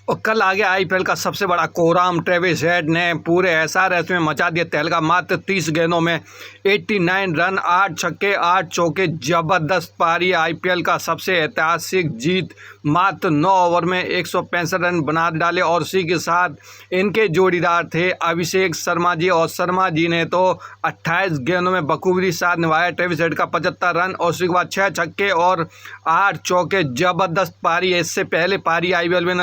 और कल आ गया आईपीएल का सबसे बड़ा कोहराम। ट्रेविस हेड ने पूरे एसआरएच में मचा दिया तहलका। मात्र 30 गेंदों में 89 रन, 8 छक्के 8 चौके, जबरदस्त पारी। आईपीएल का सबसे ऐतिहासिक जीत। मात्र 9 ओवर में 165 रन बना डाले और उसी के साथ इनके जोड़ीदार थे अभिषेक शर्मा जी, और शर्मा जी ने तो 28 गेंदों में बखूबी साथ निभाया। ट्रेविस हेड का 75 रन और उसके बाद 6 छक्के और 8 चौके। जबरदस्त पारी है। इससे पहले पारी आईपीएल में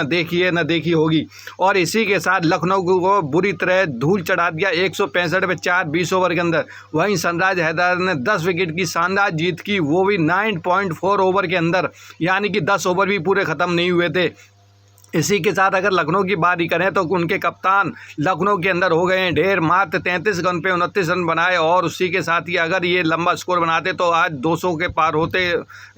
न देखी होगी। और इसी के साथ लखनऊ को बुरी तरह धूल चढ़ा दिया 165 पे 4 20 ओवर के अंदर। वहीं सनराइज हैदराबाद ने 10 विकेट की शानदार जीत की, वो भी 9.4 ओवर के अंदर, यानी कि 10 ओवर भी पूरे ख़त्म नहीं हुए थे। इसी के साथ अगर लखनऊ की बात ही करें तो उनके कप्तान लखनऊ के अंदर हो गए हैं ढेर। मात्र 33 रन पे 29 रन बनाए और उसी के साथ ही अगर ये लंबा स्कोर बनाते तो आज 200 के पार होते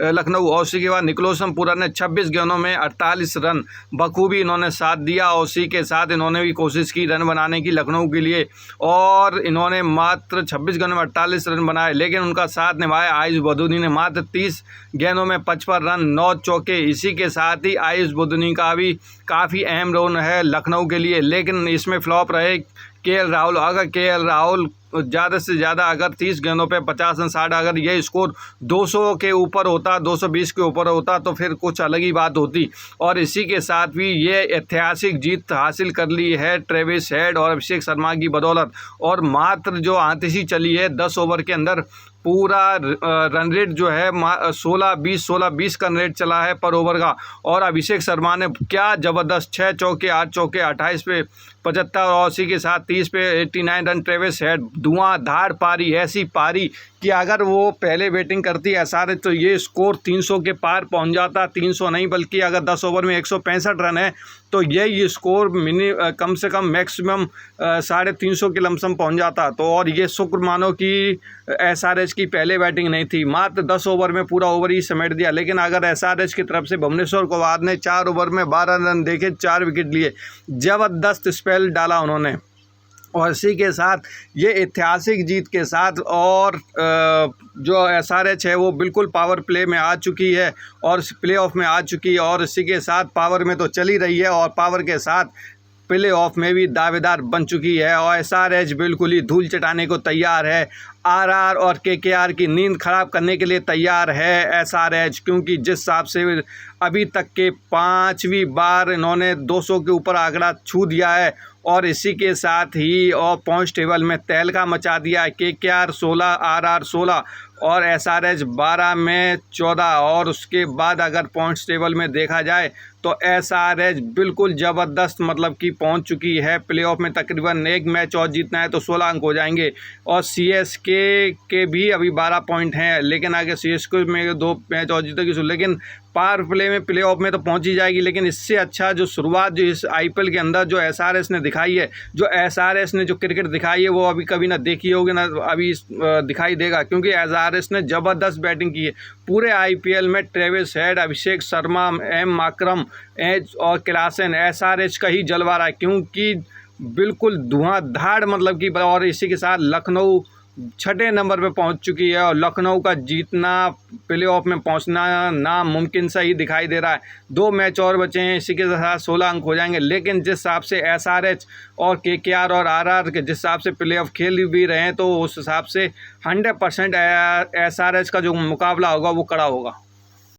लखनऊ। और उसी के बाद निकोलसपुरा ने 26 गेंदों में 48 रन बखूबी इन्होंने साथ दिया। और उसी के साथ इन्होंने भी कोशिश की रन बनाने की लखनऊ के लिए, और इन्होंने मात्र 26 गेंदों में 48 रन बनाए, लेकिन उनका साथ निभाया आयुष बदूनी ने। मात्र 30 गेंदों में 55 रन, 9 चौके। इसी के साथ ही आयुष बदूनी का भी काफ़ी अहम रोल है लखनऊ के लिए, लेकिन इसमें फ्लॉप रहे केएल राहुल। अगर केएल राहुल ज़्यादा से ज़्यादा अगर 30 गेंदों पे 50 रन 60, अगर ये स्कोर 200 के ऊपर होता, 220 के ऊपर होता तो फिर कुछ अलग ही बात होती। और इसी के साथ भी ये ऐतिहासिक जीत हासिल कर ली है ट्रेविस हेड और अभिषेक शर्मा की बदौलत। और मात्र जो आतिशी चली है 10 ओवर के अंदर, पूरा रन रेट जो है 16-20 का रन रेट चला है पर ओवर का। और अभिषेक शर्मा ने क्या ज़बरदस्त 6 चौके 8 चौके, 28 पे 75 और उसी के साथ 30 पे 89 रन। ट्रेविस हेड धुआंधार पारी, ऐसी पारी कि अगर वो पहले बैटिंग करती एसआरएच तो ये स्कोर 300 के पार पहुंच जाता। 300 नहीं बल्कि अगर 10 ओवर में 165 रन है तो ये स्कोर कम से कम मैक्सिमम 350 के लमसम पहुंच जाता। तो और ये शुक्र मानो कि एसआरएच की पहले बैटिंग नहीं थी, मात्र 10 ओवर में पूरा ओवर ही समेट दिया। लेकिन अगर एसआरएच की तरफ से भुवनेश्वर कुमार ने 4 ओवर में 12 रन देके 4 विकेट लिए, ज़बरदस्त स्पेल डाला उन्होंने। और इसी के साथ ये ऐतिहासिक जीत के साथ और जो एसआरएच है वो बिल्कुल पावर प्ले में आ चुकी है और प्लेऑफ में आ चुकी है। और इसी के साथ पावर में तो चली रही है और पावर के साथ प्ले ऑफ में भी दावेदार बन चुकी है। और एसआरएच बिल्कुल ही धूल चटाने को तैयार है। आरआर और केकेआर की नींद खराब करने के लिए तैयार है एसआरएच, क्योंकि जिस हिसाब से अभी तक के 5वीं बार इन्होंने 200 के ऊपर आंकड़ा छू दिया है। और इसी के साथ ही और पॉइंट्स टेबल में तहलका मचा दिया है। केकेआर 16, आरआर 16 और एसआरएच 12 में 14। और उसके बाद अगर पॉइंट्स टेबल में देखा जाए तो एसआरएच बिल्कुल ज़बरदस्त मतलब कि पहुंच चुकी है प्लेऑफ में। तकरीबन एक मैच और जीतना है तो 16 अंक हो जाएंगे। और सीएसके के भी अभी 12 पॉइंट हैं, लेकिन अगर सीएसके में 2 मैच और जीतेगी लेकिन पावर प्ले में प्लेऑफ में तो पहुंच ही जाएगी। लेकिन इससे अच्छा जो शुरुआत जो इस आईपीएल के अंदर जो एसआरएच ने दिखाई है, जो एसआरएच ने जो क्रिकेट दिखाई है वो अभी कभी ना देखी होगी ना अभी दिखाई देगा, क्योंकि एसआरएच ने ज़बरदस्त बैटिंग की है पूरे आईपीएल में। Travis head, Abhishek Sharma, M माकरम और क्लासन, एसआरएच का ही जलवा रहा है, क्योंकि बिल्कुल धुआंधार मतलब कि। और इसी के साथ लखनऊ 6ठे नंबर पे पहुंच चुकी है और लखनऊ का जीतना, प्लेऑफ में पहुंचना नामुमकिन सा ही दिखाई दे रहा है। 2 मैच और बचे हैं, इसी के साथ 16 अंक हो जाएंगे। लेकिन जिस हिसाब से एसआरएच और केकेआर और आरआर के जिस हिसाब से प्लेऑफ खेल भी रहे हैं तो उस हिसाब से 100% एसआरएच का जो मुकाबला होगा वो कड़ा होगा।